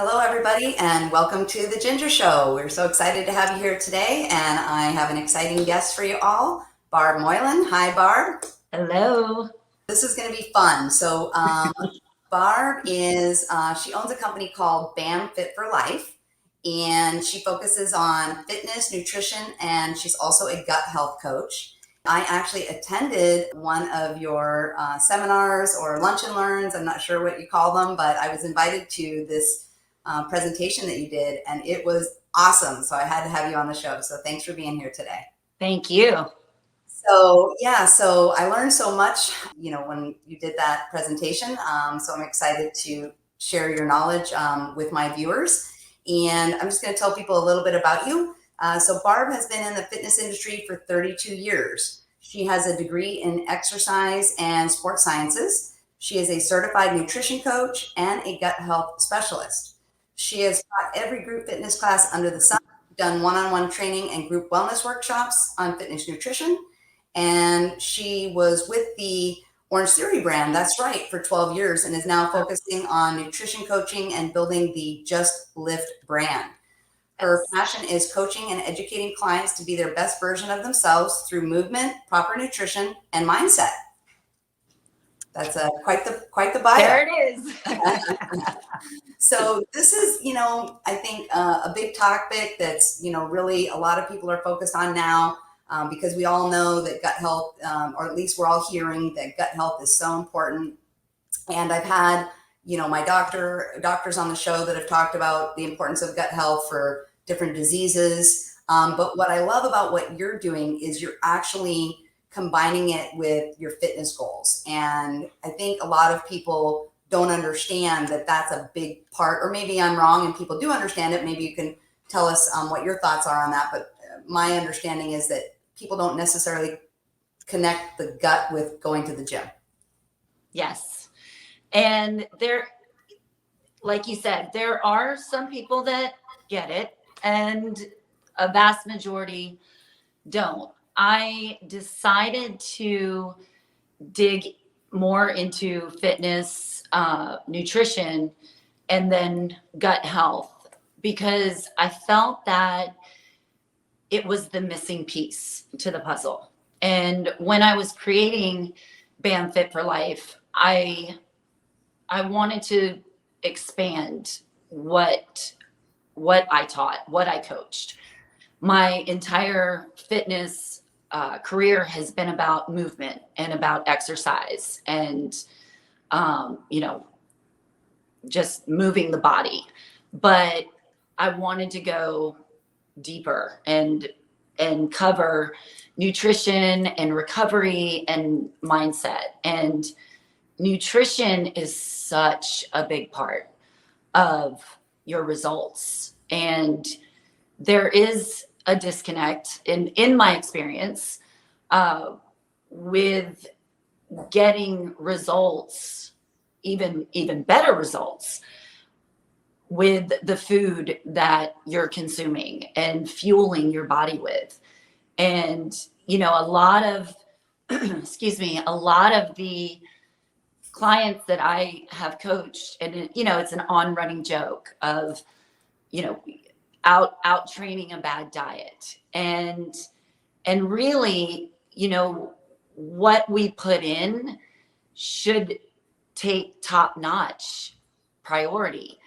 Hello, everybody, and welcome to the Ginger Show. We're so excited to have you here today, and I have an exciting guest for you all, Barb Moylan. Hi, Barb. Hello. This is going to be fun. Barb she owns a company called BAM Fit for Life, and she focuses on fitness, nutrition, and she's also a gut health coach. I actually attended one of your seminars or lunch and learns. I'm not sure what you call them, but I was invited to this presentation that you did, and it was awesome. So I had to have you on the show. So thanks for being here today. Thank you. So I learned so much, when you did that presentation. So I'm excited to share your knowledge with my viewers. And I'm just going to tell people a little bit about you. So Barb has been in the fitness industry for 32 years. She has a degree in exercise and sports sciences. She is a certified nutrition coach and a gut health specialist. She has taught every group fitness class under the sun, done one-on-one training and group wellness workshops on fitness nutrition. And she was with the Orangetheory brand, that's right, for 12 years, and is now focusing on nutrition coaching and building the Just Lift brand. Her passion is coaching and educating clients to be their best version of themselves through movement, proper nutrition, and mindset. That's quite the bio. There it is. So this is, I think a big topic that's, really a lot of people are focused on now, because we all know that gut health, or at least we're all hearing that gut health is so important. And I've had, my doctors on the show that have talked about the importance of gut health for different diseases. But what I love about what you're doing is you're actually combining it with your fitness goals. And I think a lot of people don't understand that that's a big part, or maybe I'm wrong and people do understand it. Maybe you can tell us what your thoughts are on that. But my understanding is that people don't necessarily connect the gut with going to the gym. Yes. And there, like you said, there are some people that get it, and a vast majority don't. I decided to dig more into fitness, nutrition, and then gut health, because I felt that it was the missing piece to the puzzle. And when I was creating BAM Fit for Life, I wanted to expand what I taught, what I coached. My entire fitness career has been about movement and about exercise and, just moving the body. But I wanted to go deeper and cover nutrition and recovery and mindset. And nutrition is such a big part of your results. And there is a disconnect in my experience with getting results, even better results, with the food that you're consuming and fueling your body with. And a lot of a lot of the clients that I have coached, and it's an on-running joke of out training a bad diet, and really, what we put in should take top-notch priority,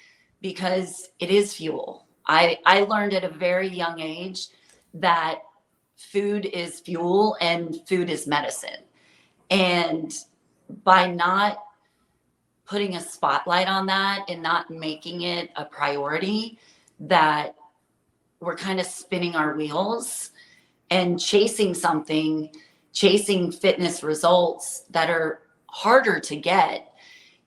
because it is fuel. I learned at a very young age that food is fuel and food is medicine. And by not putting a spotlight on that and not making it a priority, that we're kind of spinning our wheels and chasing fitness results that are harder to get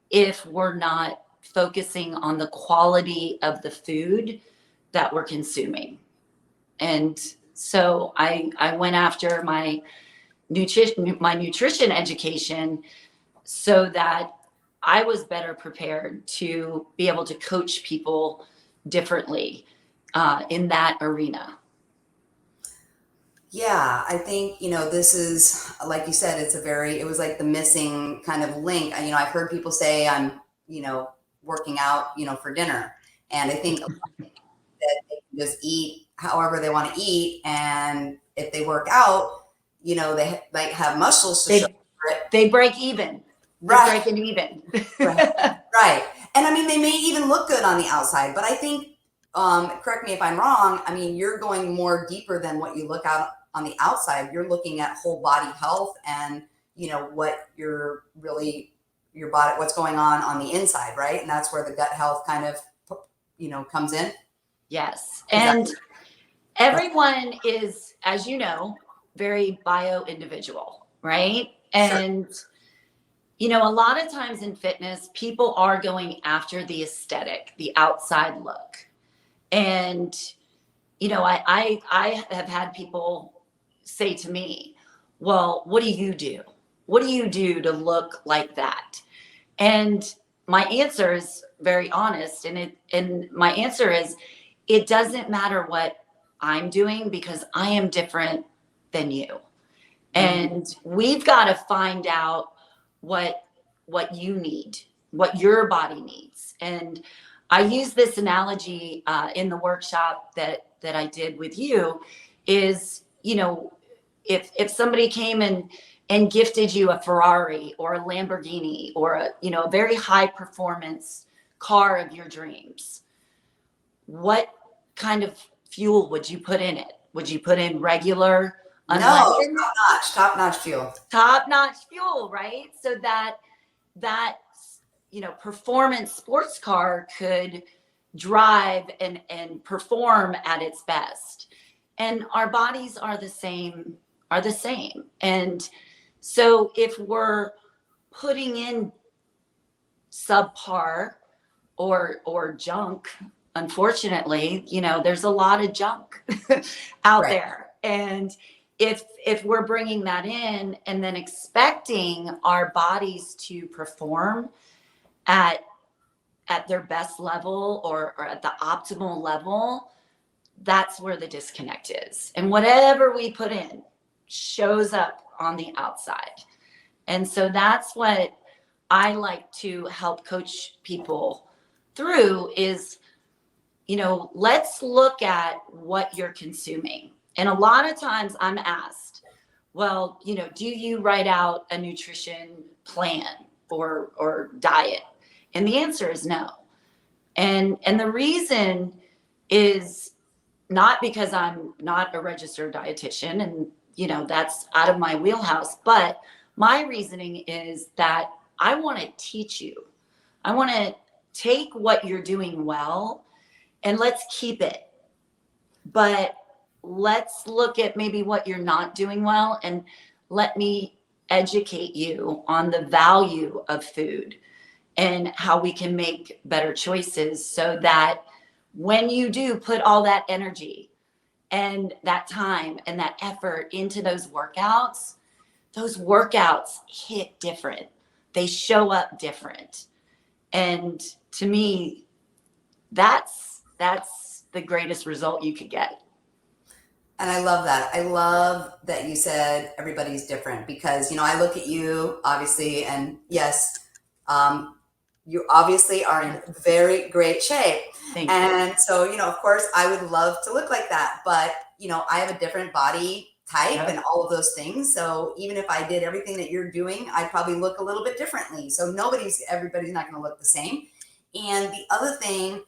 if we're not focusing on the quality of the food that we're consuming. And so I went after my nutrition education so that I was better prepared to be able to coach people differently in that arena. Yeah, I think, this is, like you said, it was like the missing kind of link. I've heard people say I'm, working out, for dinner. And I think that they can just eat however they want to eat. And if they work out, they like have muscles to show for it. They break even. They're Right. breaking even. Right. And I mean, they may even look good on the outside, but I think, correct me if I'm wrong, I mean, you're going more deeper than what you look out on the outside. You're looking at whole body health and, what your body, what's going on the inside, right? And that's where the gut health kind of, comes in. Yes. And everyone is, as you know, very bio-individual, right? And, a lot of times in fitness, people are going after the aesthetic, the outside look. And, I have had people say to me, well, what do you do? What do you do to look like that? And my answer is very honest. And my answer is, it doesn't matter what I'm doing because I am different than you. And we've got to find out what you need, what your body needs. And I use this analogy in the workshop that I did with you is, if somebody came and gifted you a Ferrari or a Lamborghini or a very high performance car of your dreams, what kind of fuel would you put in it? Would you put in regular, unleaded? No, top-notch fuel. Top-notch fuel, right? So that performance sports car could drive and perform at its best. And our bodies are the same. And so if we're putting in subpar or junk, unfortunately, there's a lot of junk out there. And if we're bringing that in and then expecting our bodies to perform at their best level or at the optimal level, that's where the disconnect is. And whatever we put in shows up on the outside. And so that's what I like to help coach people through is, let's look at what you're consuming. And a lot of times I'm asked, well, do you write out a nutrition plan or diet? And the answer is no. And the reason is not because I'm not a registered dietitian and, that's out of my wheelhouse, but my reasoning is that I want to teach you. I want to take what you're doing well and let's keep it. But let's look at maybe what you're not doing well and let me educate you on the value of food and how we can make better choices so that when you do put all that energy and that time and that effort into those workouts hit different. They show up different. And to me, that's the greatest result you could get. And I love that. I love that you said everybody's different because, I look at you obviously, and yes, you obviously are in very great shape. Thank you. And so, of course I would love to look like that, but, I have a different body type and all of those things. So even if I did everything that you're doing, I'd probably look a little bit differently. So everybody's not going to look the same. And the other thing,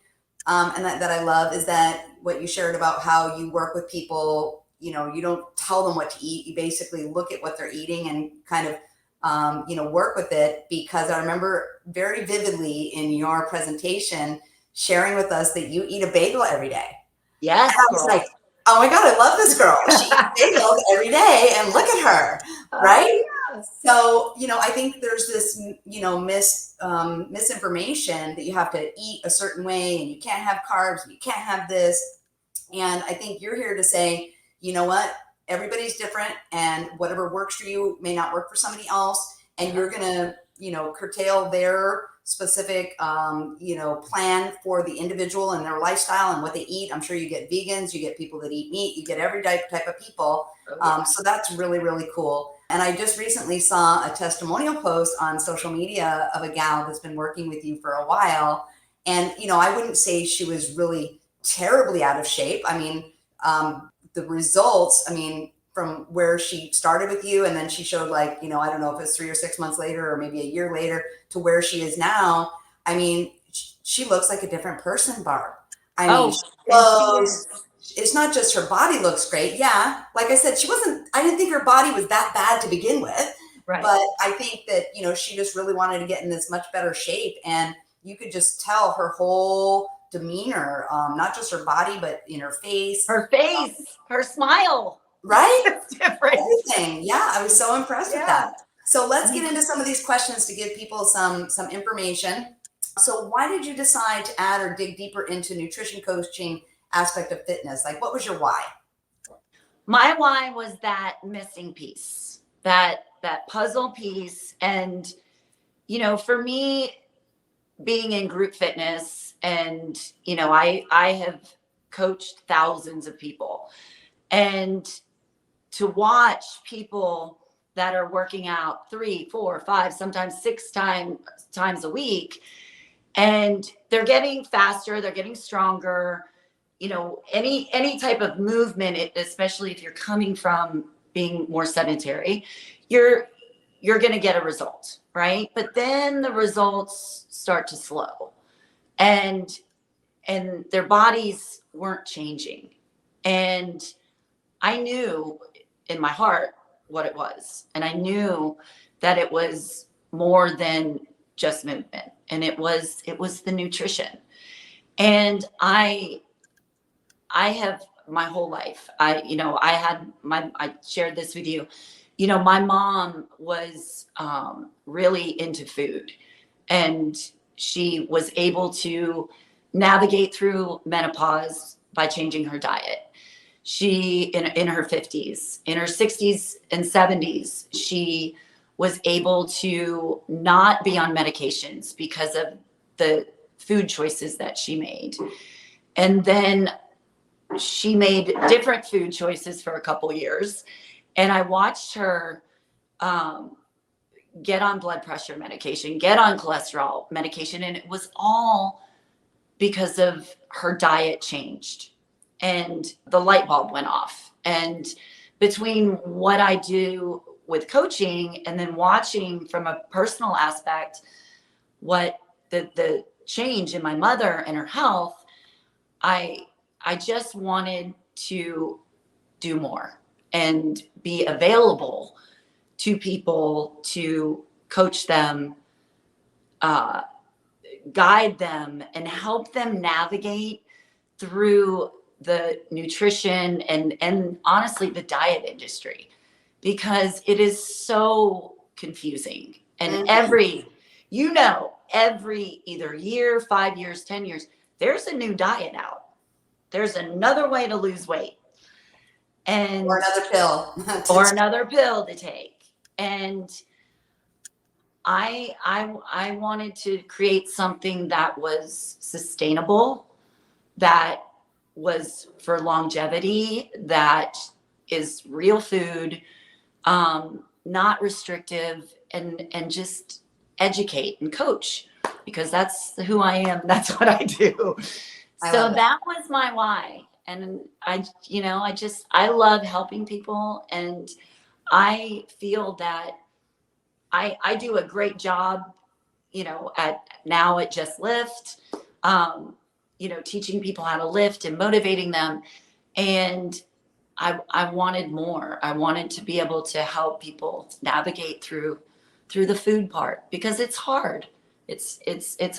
and that I love is that what you shared about how you work with people, you don't tell them what to eat. You basically look at what they're eating and kind of, work with it, because I remember very vividly in your presentation sharing with us that you eat a bagel every day. Yes. And I was like, oh my God, I love this girl. She eats bagels every day and look at her. Right. Yes. So, I think there's this, misinformation that you have to eat a certain way and you can't have carbs, and you can't have this. And I think you're here to say, you know what? Everybody's different, and whatever works for you may not work for somebody else. And you're going to, curtail their specific, plan for the individual and their lifestyle and what they eat. I'm sure you get vegans, you get people that eat meat, you get every type of people. So that's really, really cool. And I just recently saw a testimonial post on social media of a gal that's been working with you for a while. And, I wouldn't say she was really terribly out of shape. I mean, the results, from where she started with you, and then she showed I don't know if it's 3 or 6 months later or maybe a year later to where she is now. She looks like a different person, Barb. Oh, She and she glows. is. It's not just her body looks great. Yeah. Like I said, I didn't think her body was that bad to begin with. Right. But I think that, she just really wanted to get in this much better shape. And you could just tell her whole demeanor, not just her body, but in her face. Her face, her smile. Right? It's different. Everything. Yeah. I was so impressed with that. So let's get into some of these questions to give people some information. So why did you decide to add or dig deeper into nutrition coaching aspect of fitness? Like, what was your why? My why was that missing piece, that puzzle piece. And, for me, being in group fitness and, I have coached thousands of people, and to watch people that are working out 3, 4, 5, sometimes 6 times a week, and they're getting faster, they're getting stronger, any type of movement, especially if you're coming from being more sedentary, you're going to get a result, right? But then the results start to slow, and their bodies weren't changing. And I knew in my heart what it was. And I knew that it was more than just movement. And it was the nutrition. And I have my whole life, I shared this with you. My mom was really into food, and she was able to navigate through menopause by changing her diet. She, in her 50s, in her 60s and 70s, she was able to not be on medications because of the food choices that she made. And then she made different food choices for a couple years. And I watched her get on blood pressure medication, get on cholesterol medication. And it was all because of her diet changed. And the light bulb went off. And between what I do with coaching and then watching from a personal aspect, what the change in my mother and her health, I just wanted to do more and be available to people, to coach them, guide them, and help them navigate through the nutrition and honestly the diet industry, because it is so confusing. And every either year, 5 years, 10 years, there's a new diet out. There's another way to lose weight. Or another pill to take. And I wanted to create something that was sustainable, that was for longevity, that is real food, not restrictive, and just educate and coach, because that's who I am. That's what I do. So that was my why. And I love helping people. And I feel that I do a great job, at Just Lift, teaching people how to lift and motivating them. And I wanted more. I wanted to be able to help people navigate through the food part, because it's hard. It is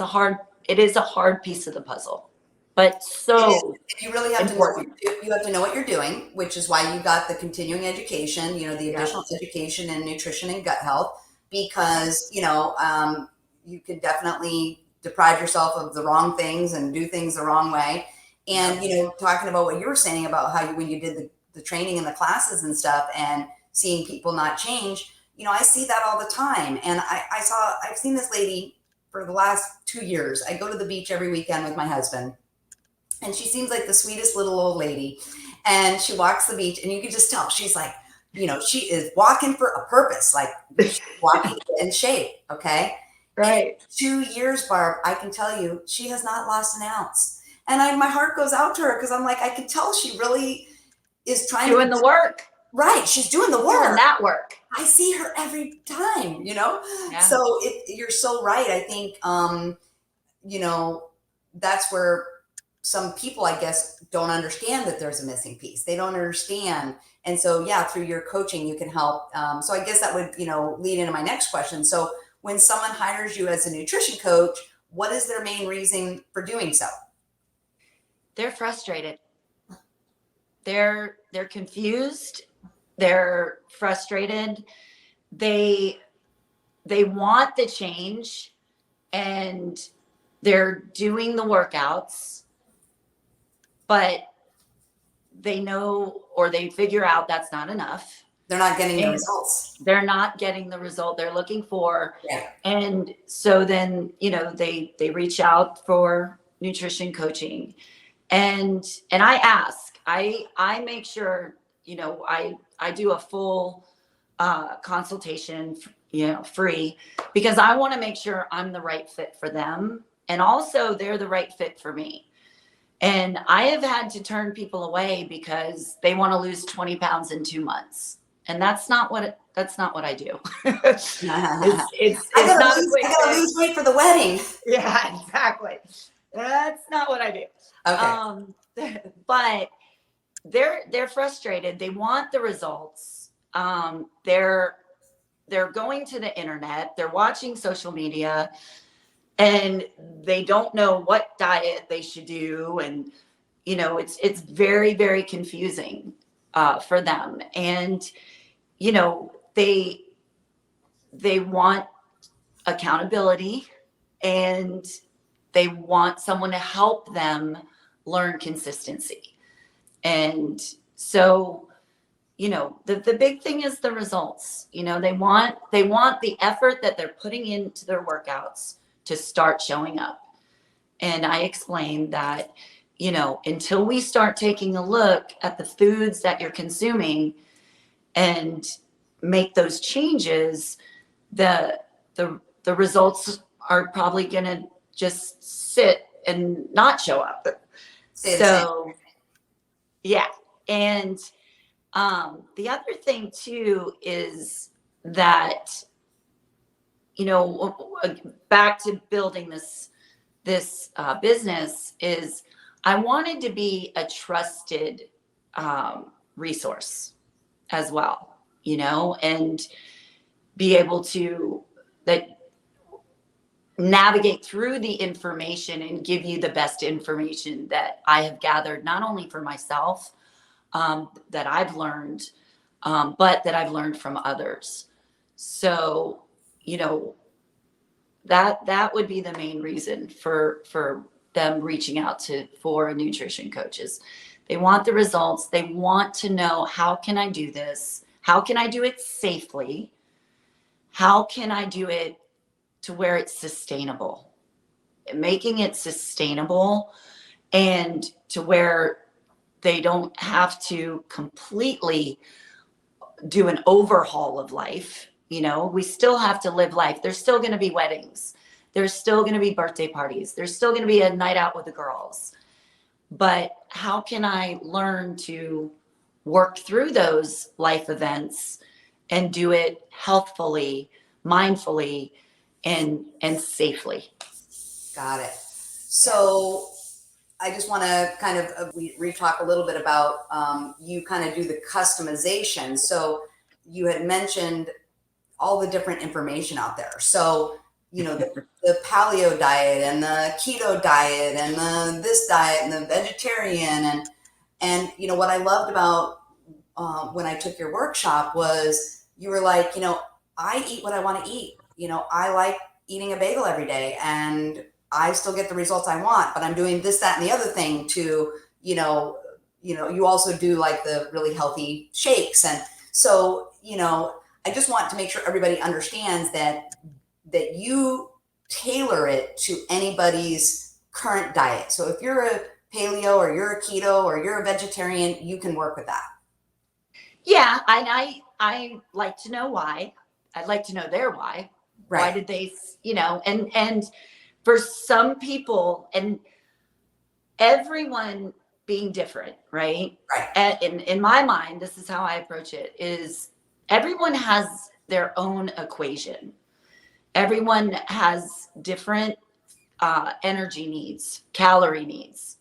a hard piece of the puzzle. But so you really have important. You have to know what you're doing, which is why you got the continuing education, the additional education in nutrition and gut health, because, you could definitely deprive yourself of the wrong things and do things the wrong way. And, talking about what you were saying about how when you did the training and the classes and stuff and seeing people not change, I see that all the time. And I've seen this lady for the last 2 years. I go to the beach every weekend with my husband. And she seems like the sweetest little old lady. And she walks the beach, and you can just tell she's like, she is walking for a purpose, like she's walking in shape. Okay. Right. 2 years, Barb, I can tell you, she has not lost an ounce. And my heart goes out to her because I'm like, I can tell she really is trying to Doing the work. right. She's doing the Doing work. that work. I see her every time, Yeah. So you're so right. I think, that's where some people, I guess, don't understand that there's a missing piece. They don't understand. And so, yeah, through your coaching, you can help. So I guess that would, lead into my next question. So when someone hires you as a nutrition coach, what is their main reason for doing so? They're frustrated. They're confused. They're frustrated. They want the change, and they're doing the workouts, but they know, or they figure out that's not enough. They're not getting the results. They're not getting the result they're looking for. Yeah. And so then, they reach out for nutrition coaching. And I ask, I make sure, I do a full consultation, free, because I want to make sure I'm the right fit for them. And also they're the right fit for me. And I have had to turn people away because they want to lose 20 pounds in 2 months. And that's not what I do. It's I gotta lose weight for the wedding. Yeah, exactly. That's not what I do. Okay. But they're frustrated. They want the results. They're going to the internet. They're watching social media, and they don't know what diet they should do. And it's very, very confusing for them. And they want accountability, and they want someone to help them learn consistency. And so, the big thing is the results. They want the effort that they're putting into their workouts to start showing up. And I explained that, until we start taking a look at the foods that you're consuming and make those changes, the results are probably going to just sit and not show up. So, yeah. And the other thing too is that, back to building this business, is I wanted to be a trusted resource as well, and be able to navigate through the information and give you the best information that I have gathered, not only for myself, that I've learned, but that I've learned from others. So, that would be the main reason for them reaching out for a nutrition coaches. They want the results. They want to know, how can I do this? How can I do it safely? How can I do it to where it's sustainable? Making it sustainable, and to where they don't have to completely do an overhaul of life. We still have to live life. There's still going to be weddings. There's still going to be birthday parties. There's still going to be a night out with the girls. But how can I learn to work through those life events and do it healthfully, mindfully, and safely? Got it. So I just want to kind of re-talk a little bit about, you kind of do the customization. So you had mentioned all the different information out there. So, the paleo diet and the keto diet and this diet and the vegetarian. And what I loved about when I took your workshop was you were like, I eat what I want to eat. I like eating a bagel every day, and I still get the results I want, but I'm doing this, that, and the other thing to, you also do like the really healthy shakes. And so, I just want to make sure everybody understands that you tailor it to anybody's current diet. So if you're a paleo or you're a keto or you're a vegetarian, you can work with that. Yeah. And I like to know why. I'd like to know their why. Right. Why did they, and for some people, and everyone being different, right? Right. In my mind, this is how I approach it, is everyone has their own equation. Everyone has different energy needs, calorie needs.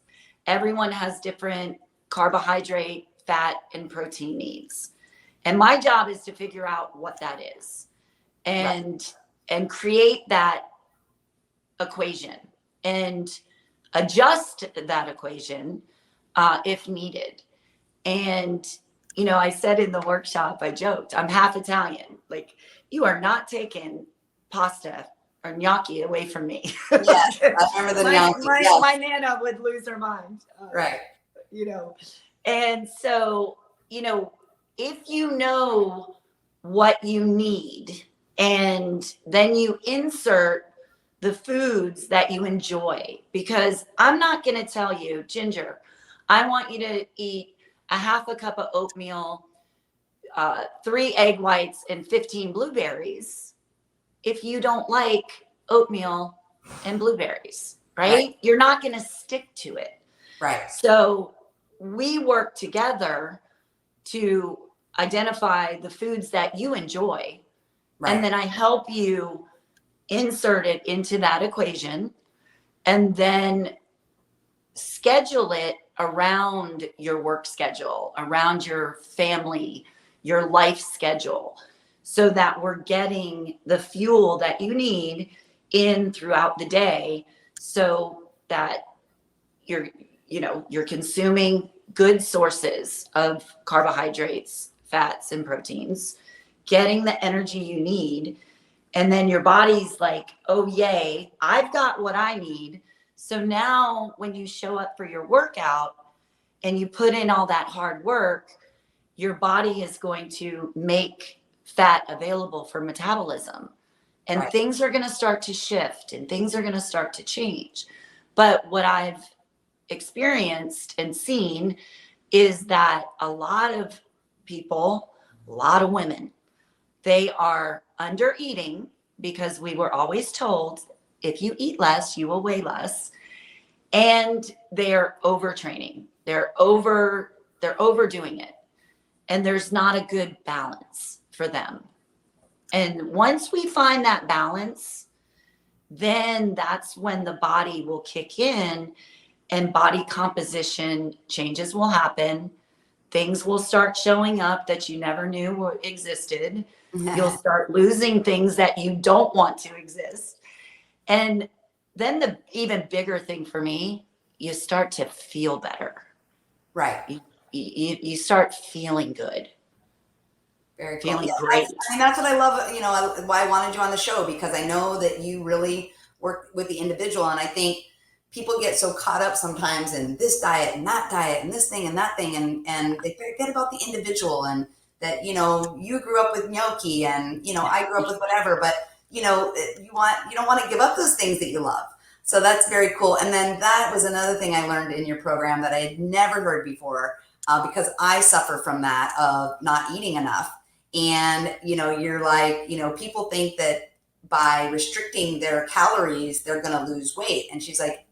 Everyone has different carbohydrate, fat, and protein needs. And my job is to figure out what that is and create that equation and adjust that equation if needed. And, I said in the workshop, I joked, I'm half Italian. Like, you are not taking pasta or gnocchi away from me. Yes, I remember the gnocchi. Yes. My Nana would lose her mind. Right. And so, if you know what you need and then you insert the foods that you enjoy, because I'm not going to tell you, Ginger, I want you to eat a half a cup of oatmeal, 3 egg whites, and 15 blueberries if you don't like oatmeal and blueberries, right? You're not going to stick to it. Right. So we work together to identify the foods that you enjoy. Right. And then I help you insert it into that equation and then schedule it around your work schedule, around your family, your life schedule, so that we're getting the fuel that you need in throughout the day so that you're consuming good sources of carbohydrates, fats, and proteins, getting the energy you need. And then your body's like, oh, yay, I've got what I need. So now when you show up for your workout and you put in all that hard work, your body is going to make fat available for metabolism. And things are going to start to shift and things are going to start to change. But what I've experienced and seen is that a lot of people, a lot of women, they are under eating because we were always told if you eat less, you will weigh less. And they're overtraining. They're overdoing it. And there's not a good balance for them. And once we find that balance, then that's when the body will kick in and body composition changes will happen. Things will start showing up that you never knew existed. You'll start losing things that you don't want to exist. And then the even bigger thing for me, you start to feel better. Right. You start feeling good. Very cool. Feeling great. That's what I love, why I wanted you on the show, because I know that you really work with the individual. And I think people get so caught up sometimes in this diet and that diet and this thing and that thing. And they forget about the individual and that, you grew up with gnocchi and, I grew up with whatever, but you don't want to give up those things that you love. So that's very cool. And then that was another thing I learned in your program that I had never heard before, because I suffer from that of not eating enough. And, you're like, people think that by restricting their calories, they're going to lose weight. And she's like,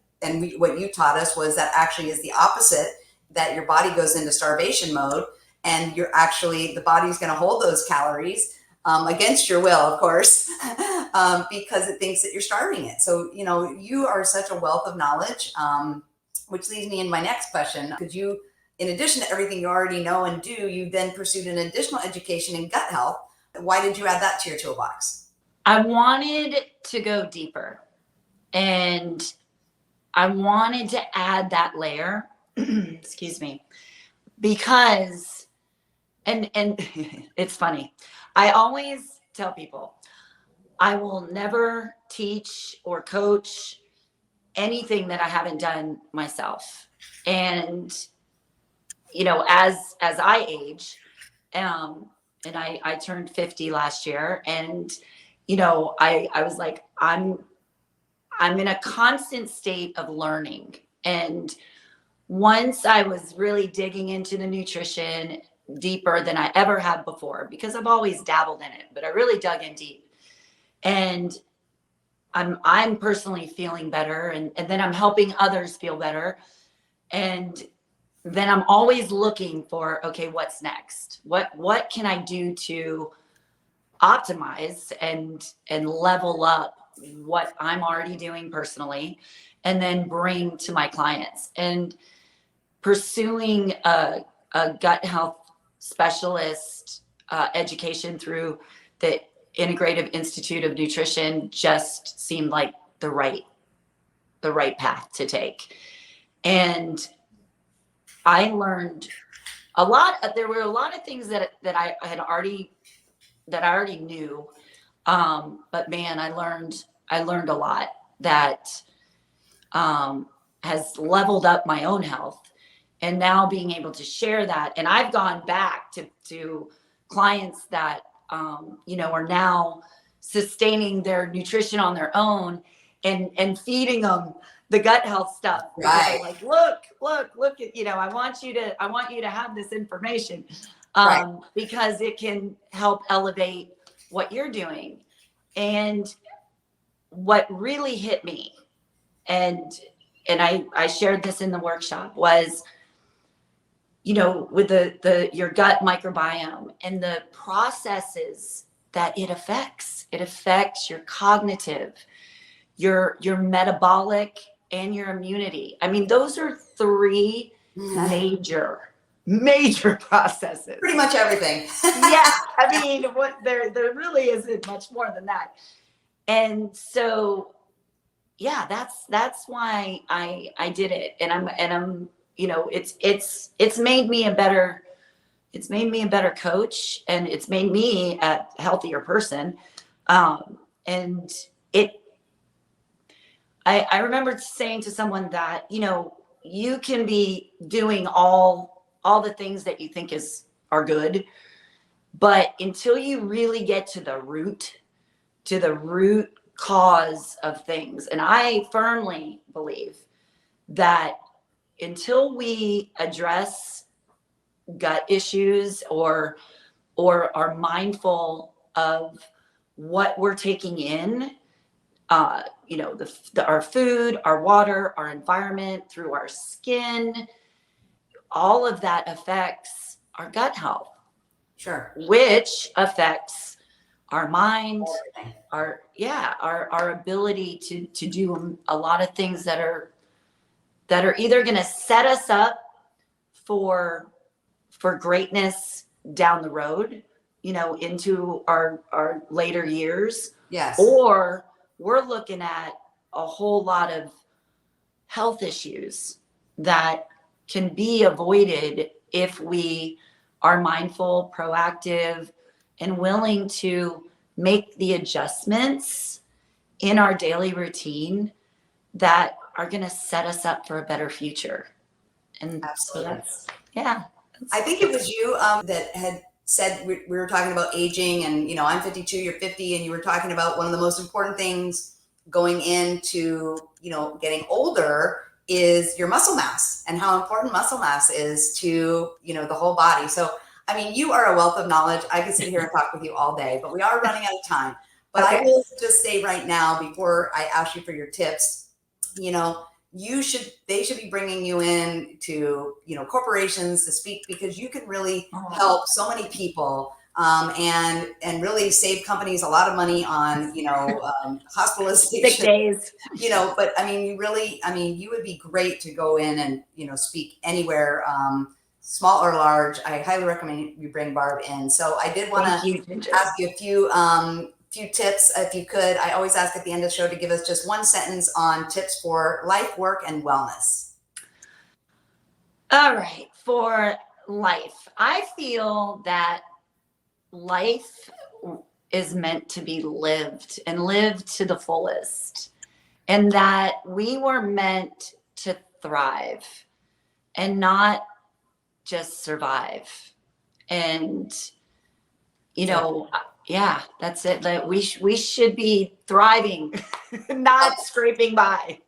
what you taught us was that actually is the opposite, that your body goes into starvation mode and the body's going to hold those calories against your will, of course, because it thinks that you're starving it. So, you are such a wealth of knowledge, which leads me into my next question. Could you, in addition to everything you already know and do, you then pursued an additional education in gut health. Why did you add that to your toolbox? I wanted to go deeper and I wanted to add that layer, excuse me, because, and it's funny. I always tell people, I will never teach or coach anything that I haven't done myself. And, as I age, and I turned 50 last year, and, I was like, I'm in a constant state of learning. And once I was really digging into the nutrition deeper than I ever have before, because I've always dabbled in it, but I really dug in deep. And I'm personally feeling better, and then I'm helping others feel better. And then I'm always looking for, okay, what's next? What can I do to optimize and level up what I'm already doing personally, and then bring to my clients? And pursuing a gut health specialist education through the Integrative Institute of Nutrition just seemed like the right path to take. And I learned a lot. There were a lot of things that I already knew, but man, I learned a lot that has leveled up my own health. And now being able to share that, and I've gone back to clients that are now sustaining their nutrition on their own, and feeding them the gut health stuff. Right. Like, look at, I want you to have this information, Right. because it can help elevate what you're doing. And what really hit me, and I shared this in the workshop, was, with your gut microbiome and the processes that it affects. It affects your cognitive, your metabolic, and your immunity. I mean, those are three major processes. Pretty much everything. Yeah, I mean, there really isn't much more than that. And so, yeah, that's why I did it. And I'm it's made me a better coach, and it's made me a healthier person. And I remember saying to someone that, you can be doing all the things that you think are good, but until you really get to the root cause of things. And I firmly believe that until we address gut issues, or are mindful of what we're taking in, our food, our water, our environment, through our skin, all of that affects our gut health. Sure. Which affects our mind, our ability to do a lot of things that are either going to set us up for greatness down the road, into our later years. Yes. Or we're looking at a whole lot of health issues that can be avoided if we are mindful, proactive, and willing to make the adjustments in our daily routine that are going to set us up for a better future. And absolutely. So that's. I think it was you that had said, we were talking about aging, and I'm 52, you're 50, and you were talking about one of the most important things going into getting older is your muscle mass, and how important muscle mass is to the whole body. So I mean, you are a wealth of knowledge. I could sit here and talk with you all day, but we are running out of time. But okay. I will just say right now, before I ask you for your tips, they should be bringing you in to, corporations to speak, because you can really help so many people, and really save companies a lot of money on, hospitalization. Sick days. But I mean, you would be great to go in and, speak anywhere, small or large. I highly recommend you bring Barb in. So I did want to ask you a few tips, if you could. I always ask at the end of the show to give us just one sentence on tips for life, work, and wellness. All right. For life, I feel that life is meant to be lived, and lived to the fullest, and that we were meant to thrive and not just survive. And yeah, that's it. That we should be thriving, not scraping by.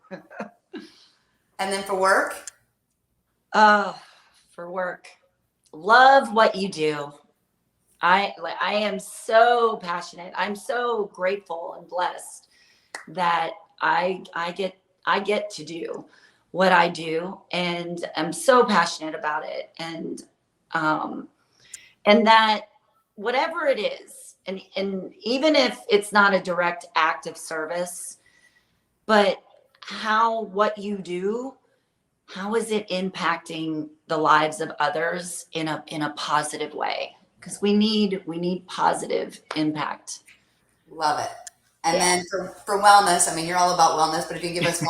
And then for work? For work, love what you do. I am so passionate. I'm so grateful and blessed that I get to do what I do, and I'm so passionate about it. And that whatever it is, and even if it's not a direct act of service, but what you do, how is it impacting the lives of others in a positive way? Because we need positive impact. Love it. And Yeah. then for wellness, I mean, you're all about wellness, but if you give us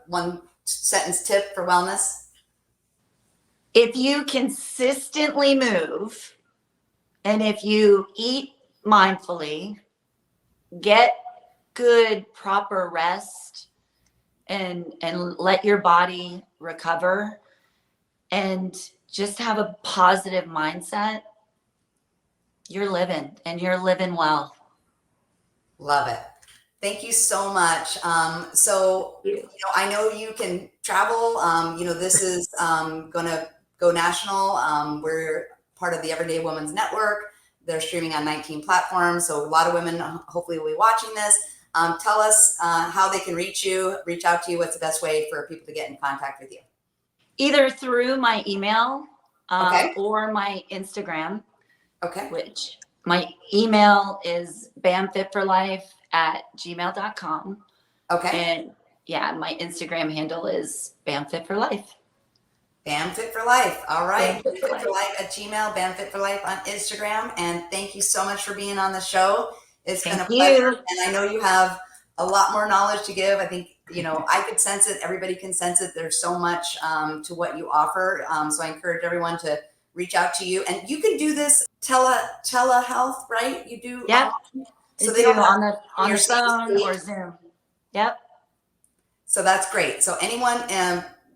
one sentence tip for wellness. If you consistently move, and if you eat mindfully, get good proper rest, and let your body recover, and just have a positive mindset, you're living well. Love it. Thank you so much. So, I know you can travel. This is going to go national. We're part of the Everyday Women's Network. They're streaming on 19 platforms. So a lot of women hopefully will be watching this. Tell us how they can reach out to you. What's the best way for people to get in contact with you? Either through my email Okay. or my Instagram. Okay. Which my email is bamfitforlife@gmail.com. Okay. And yeah, my Instagram handle is bamfitforlife. Bam Fit for Life. All right. Bam Fit for Fit for Life at Gmail, Bam Fit for Life on Instagram. And thank you so much for being on the show. It's been a pleasure. And I know you have a lot more knowledge to give. I think, I could sense it. Everybody can sense it. There's so much to what you offer. So I encourage everyone to reach out to you. And you can do this telehealth, right? You do. Yep. So they don't on the phone or Zoom. Yep. So that's great. So anyone,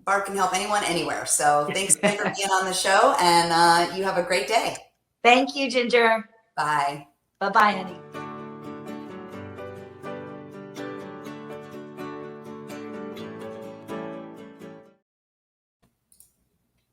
Barb can help anyone anywhere. So thanks again for being on the show, and you have a great day. Thank you, Ginger. Bye. Bye-bye, honey.